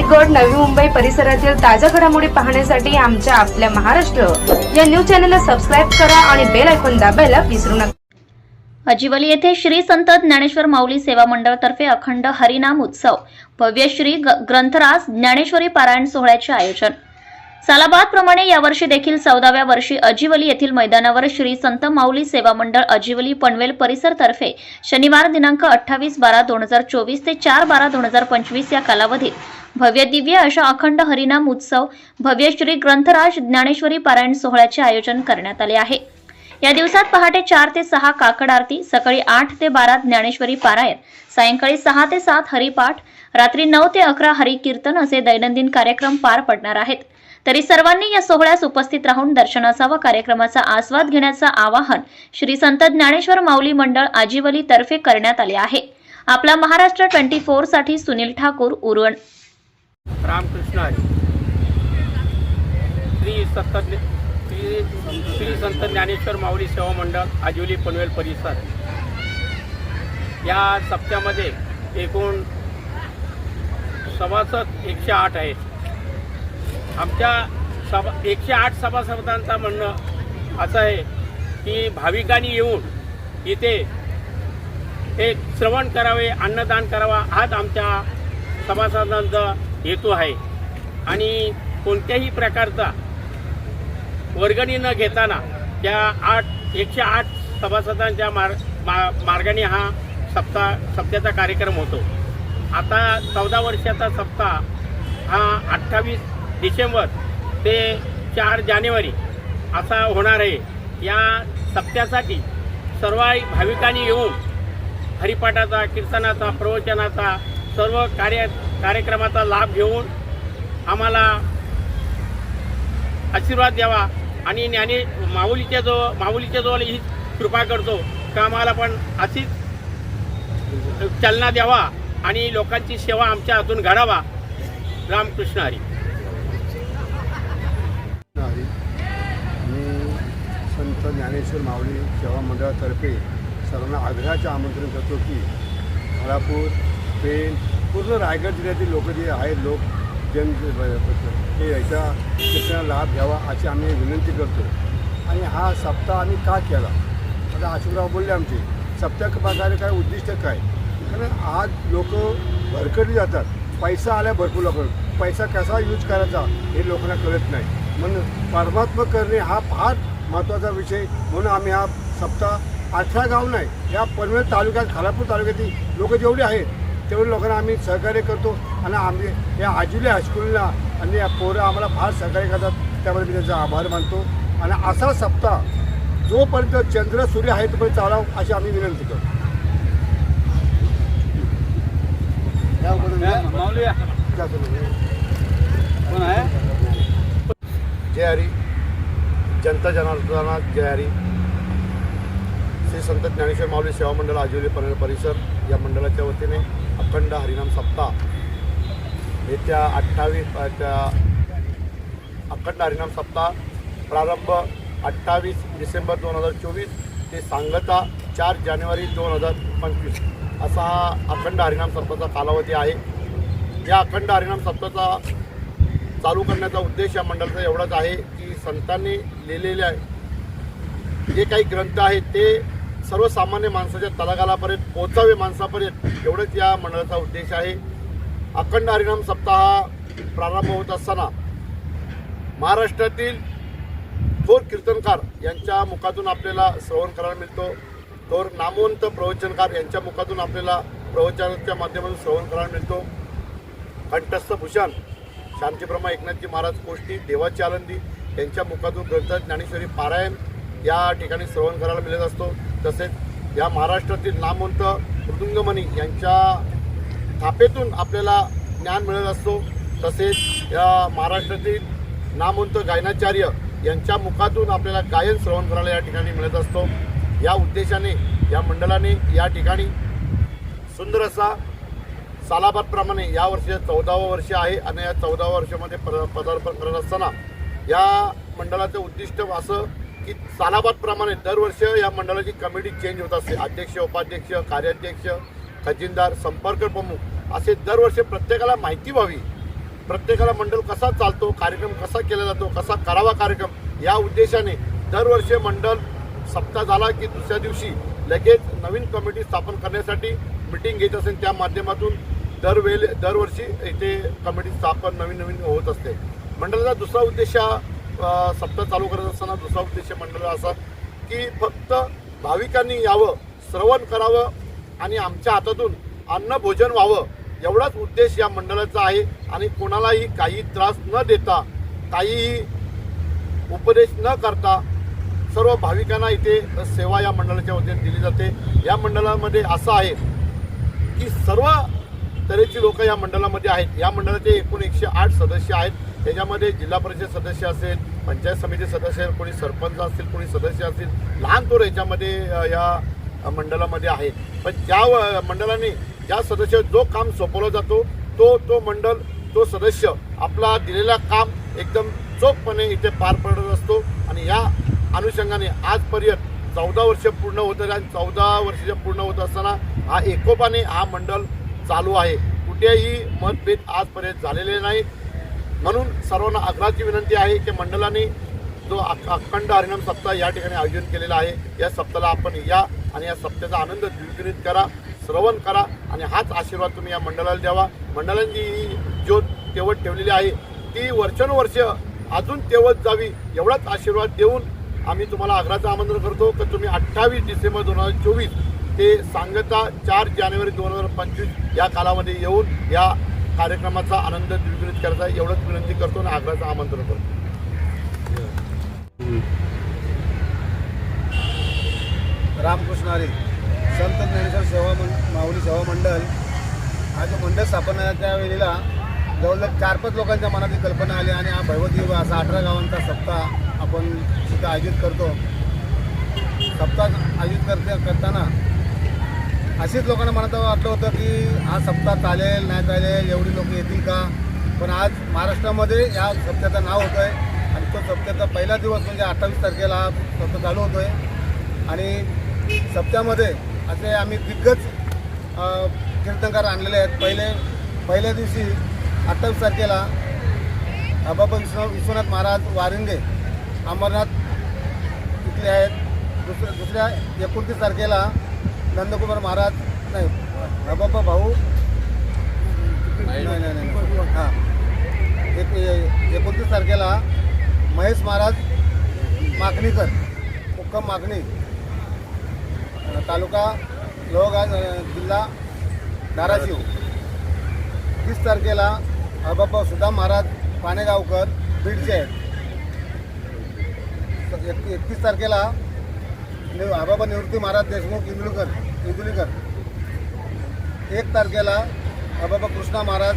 रायगड, नवी मुंबई परिसरातील ताज्या घडामोडी पाहण्यासाठी आमच्या आपल्या महाराष्ट्र या न्यूज चॅनलला सबस्क्राईब करा आणि बेल आयकॉन दाबायला विसरू नका. अजिवली येथे श्री संत ज्ञानेश्वर माऊली सेवा मंडळ तर्फे अखंड हरिनाम उत्सव भव्य श्री ग्रंथराज ज्ञानेश्वरी पारायण सोहळ्याचे आयोजन. सालाबाद प्रमाणे यावर्षी देखील 14व्या वर्षी अजिवली येथील मैदानावर श्री संत माऊली सेवा मंडळ अजिवली पनवेल परिसर तर्फे शनिवार दिनांक 28/12/2024 ते 4/12/2025 या कालावधीत भव्य दिव्य अशा अखंड हरिनाम उत्सव भव्य श्री ग्रंथराज ज्ञानेश्वरी पारायण सोहळ्याचे आयोजन करण्यात आले आहे. या दिवसात पहाटे 4 ते 6 काकड आरती, सकाळी 8 ते 12 ज्ञानेश्वरी पारायण, सायंकाळी 6 ते 7 हरिपाठ, रात्री 9 ते 11 हरिकीर्तन असे दैनंदिन कार्यक्रम पार पडणार आहेत. तरी सर्वांनी या सोहळ्यास उपस्थित राहून दर्शनाचा व कार्यक्रमाचा आस्वाद घेण्याचं आवाहन श्री संत ज्ञानेश्वर माऊली मंडळ आजिवली तर्फे करण्यात आले आहे. आपला महाराष्ट्र 24 साठी सुनील ठाकूर, उरण. रामकृष्ण हरी. श्री संत ज्ञानेश्वर माऊली सेवा मंडळ आजिवली पनवेल परिसर या सप्त्यामध्ये एकूण सभासद 108 आहेत. आमच्या 108 सभासदांचं म्हणणं असं आहे की भाविकांनी येऊन इथे एक श्रवण करावे, अन्नदान करावा हाच आमच्या सभासदांचा हेतू आहे. आणि कोणत्याही प्रकारचा वर्गणी न घेताना त्या 108 सभासदांच्या मार्गाने हा सप्त्याचा कार्यक्रम होतो. आता 14 वर्षाचा सप्ताह हा 28 डिसेंबर ते 4 जानेवारी असा होणार आहे. या सप्त्यासाठी सर्व भाविकांनी येऊन हरिपाठाचा, कीर्तनाचा, प्रवचनाचा सर्व कार्यक्रमाचा लाभ घेऊन आम्हाला आशीर्वाद द्यावा आणि माऊलीच्या जवळ ही कृपा करतो का आम्हाला पण अशीच चालना द्यावा आणि लोकांची सेवा आमच्या हातून घडावा. रामकृष्ण हरी. मी संत ज्ञानेश्वर माऊली सेवा मंडळातर्फे सर्वांना आग्रहाचे आमंत्रण करतो की सोलापूर, पेण, पूर्ण रायगड जिल्ह्यातील लोक जे आहेत हे याचा शिक्षणाला लाभ घ्यावा अशी आम्ही विनंती करतो. आणि हा सप्ताह आम्ही का केला आता अशोकराव बोलले आमचे सप्ताह प्रकारे काय उद्दिष्ट काय, कारण आज लोक भरकटली जातात. पैसा आल्या भरपूर लोक, पैसा कसा यूज करायचा हे लोकांना कळत नाही. म्हणून परमात्मा करणे हा फार महत्त्वाचा विषय. म्हणून आम्ही हा सप्ताह 18 गाव नाही या पनवेल तालुक्यात, खालापूर तालुक्यातील लोक जेवढे आहेत तेवढे लोकांना आम्ही सहकार्य करतो. आणि आम्ही या आजिवली हायस्कूलला आणि या पोरं आम्हाला फार सहकार्य करतात, त्यामुळे मी त्यांचा आभार मानतो. आणि असा सप्ताह जोपर्यंत चंद्र सूर्य आहे तोपर्यंत चालावं अशी आम्ही विनंती करतो. जय हरी. जनता जनार्दना जय हरी. श्री संत ज्ञानेश्वर माऊली सेवा मंडळ आजिवली पनवेल परिसर या मंडळाच्या वतीने अखंड हरिनाम सप्ताह येत्या 28 अखंड हरिनाम सप्ताह प्रारंभ 28 डिसेंबर 2024 ते सांगता 4 जानेवारी 2025 असा हा अखंड हरिनाम सप्ताहाचा कालावधी आहे. या अखंड हरिनाम सप्ताहाचा चालू करण्याचा उद्देश या मंडळाचा एवढाच आहे की संतांनी लिहिलेले जे काही ग्रंथ आहेत ते सर्वसामान्य माणसाच्या तळागाळापर्यंत पोहोचावे, माणसापर्यंत, एवढंच या मंडळाचा उद्देश आहे. अखंड हरिनाम सप्ताह प्रारंभ होत असताना महाराष्ट्रातील थोर कीर्तनकार यांच्या मुखातून आपल्याला श्रवण करायला मिळतो. थोर नामवंत प्रवचनकार यांच्या मुखातून आपल्याला प्रवचनाच्या माध्यमातून श्रवण करायला मिळतो. कंठस्थ भूषण शांतीब्रह्मा एकनाथजी महाराज कोष्टी, देवाची आनंदी यांच्या मुखातून ग्रंथ ज्ञानेश्वरी पारायण या ठिकाणी श्रवण करायला मिळत असतो. तसेच या महाराष्ट्रातील नामवंत मृदुंगमणी यांच्या थापेतून आपल्याला ज्ञान मिळत असतो. तसेच या महाराष्ट्रातील नामवंत गायनाचार्य यांच्या मुखातून आपल्याला गायन श्रवण करायला या ठिकाणी मिळत असतो. या उद्देशाने या मंडळाने या ठिकाणी सुंदर असा सालाबादप्रमाणे या वर्षी 14वं वर्ष आहे आणि या 14व्या वर्षामध्ये पदार्पण करत असताना या मंडळाचं उद्दिष्ट असं की सालाबादप्रमाणे दरवर्षी या मंडळाची कमिटी चेंज होत असते. अध्यक्ष, उपाध्यक्ष, कार्याध्यक्ष, खजिनदार, संपर्क प्रमुख असे दरवर्षी प्रत्येकाला माहिती व्हावी प्रत्येकाला मंडळ कसा चालतो, कार्यक्रम कसा केला जातो, कसा करावा कार्यक्रम, या उद्देशाने दरवर्षी मंडळ सप्ताह झाला की दुसऱ्या दिवशी लगेच नवीन कमिटी स्थापन करण्यासाठी मिटिंग घेत असेल. त्या माध्यमातून दरवर्षी इथे कमिटी स्थापन नवीन होत असते. मंडळाचा दुसरा उद्देश सप्ताह चालू करत असताना दुसरा उद्देश मंडळाचा असा की फक्त भाविकांनी यावं, श्रवण करावं आणि आमच्या हातातून अन्न भोजन व्हावं, एवढाच उद्देश या मंडळाचा आहे. आणि कोणालाही काही त्रास न देता, काहीही उपदेश न करता सर्व भाविकांना इथे सेवा या मंडळाच्या वतीने दिली जाते. या मंडळामध्ये असं आहे की सर्व तऱ्हेची लोक या मंडळामध्ये आहेत. या मंडळाचे एकूण 108 सदस्य आहेत. त्याच्यामध्ये जिल्हा परिषद सदस्य असेल, पंचायत समिती सदस्य असेल, कोणी सरपंच असतील, कोणी सदस्य असतील, लहान थोर याच्यामध्ये या मंडळामध्ये आहेत. पण ज्या मंडळाने ज्या सदस्य जो काम सोपवला जातो तो मंडळ, तो सदस्य आपला दिलेला काम एकदम चोखपणे इथे पार पडत असतो. आणि या अनुषंगाने आजपर्यंत 14 वर्ष पूर्ण होत आहेत आणि 14 वर्षाच्या पूर्ण होत असताना हा एकोपाने हा मंडळ चालू आहे. कुठेही मतभेद आजपर्यंत झालेले नाहीत. म्हणून सर्वांना आग्रहाची विनंती आहे की मंडळाने जो अखंड हरिनाम सप्ताह या ठिकाणी आयोजन केलेला आहे, या सप्ताहाला आपण या आणि या सप्ताहाचा आनंद द्विगुणित करा, श्रवण करा आणि हाच आशीर्वाद तुम्ही या मंडळाला द्यावा. मंडळाने जी ज्योत तेवत ठेवलेली आहे ती वर्षानुवर्ष अजून तेवत जावी, एवढाच आशीर्वाद देऊन आम्ही तुम्हाला आग्रहाचं आमंत्रण करतो की तुम्ही 28 डिसेंबर 2024 ते सांगता 4 जानेवारी 2025 या कालामध्ये येऊन या कार्यक्रमाचा आनंद द्विगुणित करायचा एवढंच विनंती करतो आणि आग्रहाचं आमंत्रण करतो. रामकृष्ण हरी संत ज्ञानेश्वर माऊली सेवा मंडळ हा जो मंडळ स्थापनेच्या वेळेला जवळजवळ 4-5 लोकांच्या मनात ही कल्पना आली आणि हा भैवती असा 18 गावांचा सप्ताह आपण तिथं आयोजित करतो. सप्ताह आयोजित करताना अशीच लोकांना मनात वाटलं होतं की हा सप्ताह चालेल नाही चालेल, एवढी लोक येतील का. पण आज महाराष्ट्रामध्ये या सप्त्याचं नाव होतं आहे आणि तो सप्त्याचा पहिला दिवस म्हणजे 28 तारखेला हा सप्ताह चालू होतो आहे. आणि सप्त्यामध्ये असे आम्ही दिग्गज कीर्तनकार आणलेले आहेत. पहिल्या दिवशी 28 तारखेला बाबा विश्वनाथ महाराज वारिंगे अमरनाथ इथले आहेत. दुसऱ्या 29 तारखेला नंदकुमार महाराज नाही बाबा भाऊ नाही हां 29 तारखेला महेश महाराज मागणीकर मुक्काम मागणी तालुका लोहगाव जिल्हा धाराशिव. 30 तारखेला बाबा सुदाम महाराज पाणेगावकर बीडचे आहेत. 31 तारखेला बाबा निवृत्ती महाराज देशमुख इंदुलीकर. 1 तारखेला बाबा कृष्णा महाराज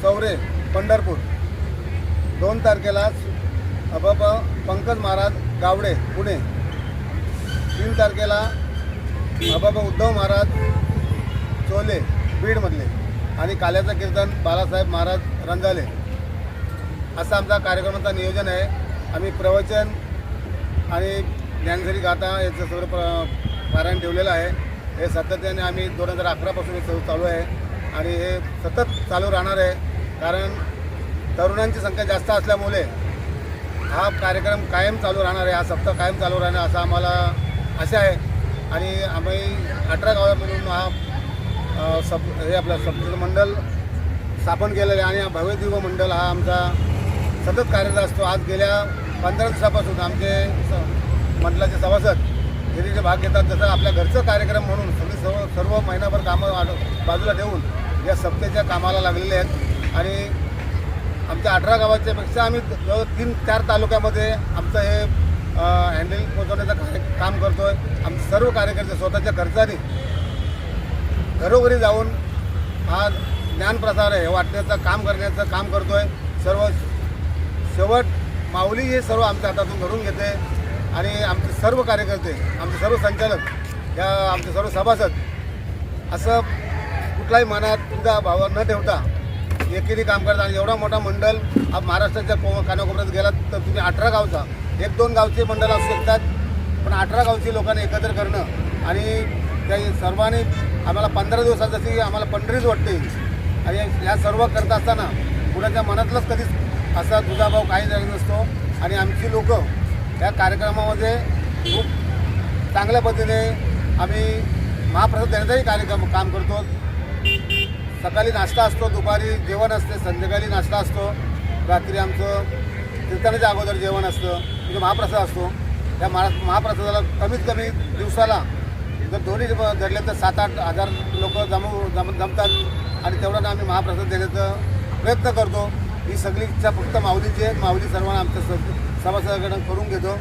चौरे पंढरपूर. 2 तारखेला बाबा पंकज महाराज गावडे पुणे. 3 तारखेला बाबा उद्धव महाराज चोले बीडमधले आणि काल्याचं कीर्तन बाळासाहेब महाराज रंजाले. असं आमचा कार्यक्रमाचं नियोजन आहे. आम्ही प्रवचन आणि ज्ञानेश्वरी गाथा याचं सगळं पारायण ठेवलेलं आहे. हे सातत्याने आम्ही 2011 पासून हे चालू आहे आणि हे सतत चालू राहणार आहे. कारण तरुणांची संख्या जास्त असल्यामुळे हा कार्यक्रम कायम चालू राहणार आहे. हा सप्ताह कायम चालू राहणार असं आम्हाला आशा आहे. आणि आम्ही 18 गावामधून हा हे आपलं सप्ताह मंडळ स्थापन केलेलं आहे आणि भव्य दिव्य मंडळ हा आमचा सतत कार्यरत असतो. आज गेल्या 15 दिवसापासून आमचे मंडळाचे सभासद हे भाग घेतात. जसं आपल्या घरचं कार्यक्रम म्हणून सर्व महिनाभर कामं बाजूला ठेवून या सप्त्याच्या कामाला लागलेले आहेत. आणि आमच्या 18 गावाच्या पेक्षा आम्ही जवळ 3-4 तालुक्यामध्ये आमचं हे हँडल पोचवण्याचं काम करतो आहे. आमचे सर्व कार्यकर्ते स्वतःच्या खर्चाने घरोघरी जाऊन हा ज्ञानप्रसार आहे वाटण्याचं काम करण्याचं काम करतो आहे. सर्व शेवट माऊली हे सर्व आमच्या हातातून घडून घेते आणि आमचे सर्व कार्यकर्ते, आमचे सर्व संचालक, या आमचे सर्व सभासद असं कुठलाही मनात तुमचा भाव न ठेवता एकेरी काम करतात. आणि एवढा मोठा मंडळ हा महाराष्ट्राच्या कानाकोपऱ्यात गेलात तर तुम्ही 18 गावचा 1-2 गावचे मंडळ असू शकतात, पण 18 गावची लोकांना एकत्र करणं आणि त्या सर्वांनी आम्हाला 15 दिवसात जशी आम्हाला पंढरीच वाटते. आणि या सर्व करत असताना कुणाच्या मनातलंच कधीच असा दुजाभाव काही झाला नसतो आणि आमची लोक या कार्यक्रमामध्ये खूप चांगल्या पद्धतीने आम्ही महाप्रसाद देण्याचाही काम करतो. सकाळी नाश्ता असतो, दुपारी जेवण असते, संध्याकाळी नाश्ता असतो, रात्री आमचं कीर्तनाच्या अगोदर जेवण असतं, म्हणजे महाप्रसाद असतो. त्या महाप्रसादाला कमीत कमी दिवसाला जर दोन्ही धरले तर 7-8 हजार लोक जमतात आणि तेवढ्यानं आम्ही महाप्रसाद देण्याचा प्रयत्न करतो. ही सगळी इच्छा फक्त माऊलीची आहे. माऊली सर्वांना आमच्या सभासदांकडून करून घेतो.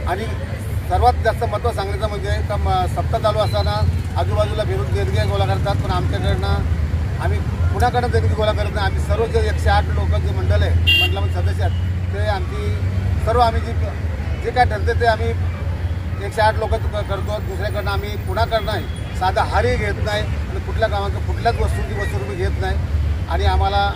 आणि सर्वात जास्त महत्त्व सांगायचं म्हणजे का सप्ताह चालू असताना आजूबाजूला फिरून देणगी गोळा करतात, पण आमच्याकडनं आम्ही कुणाकडनं देणगी गोळा करत नाही. आम्ही सर्व जे 108 लोक जे मंडळ आहे, मंडळामध्ये सदस्य आहेत, ते आमची सर्व आम्ही जे काय ठरते ते आम्ही 108 लोक करतो. दुसऱ्याकडनं आम्ही कुणाकडनं नाही, साधा हारही घेत नाही आणि कुठल्या कामाचं कुठल्याच वस्तूंची वस्तू घेत नाही. आणि आम्हाला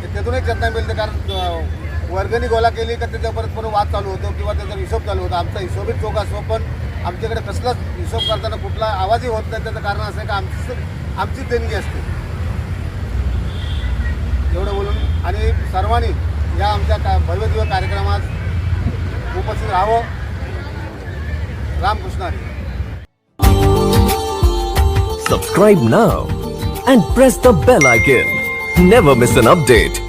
त्यातूनही चेतना मिळते, कारण वर्गणी गोळा केली का त्याच्या परत पण वाद चालू होतो किंवा त्याचा हिशोब चालू होतो. आमचा हिशोबही चोख असतो, पण आमच्याकडे कसलाच हिशोब करताना कुठला आवाजही होत नाही. त्याचं कारण असं आहे का आमचीच देणगी असते. एवढं बोलून आणि सर्वांनी या आमच्या भव्यदिव्य कार्यक्रमात उपस्थित राहावं. Ramakrishna Hari. Subscribe now and press the bell icon. Never miss an update.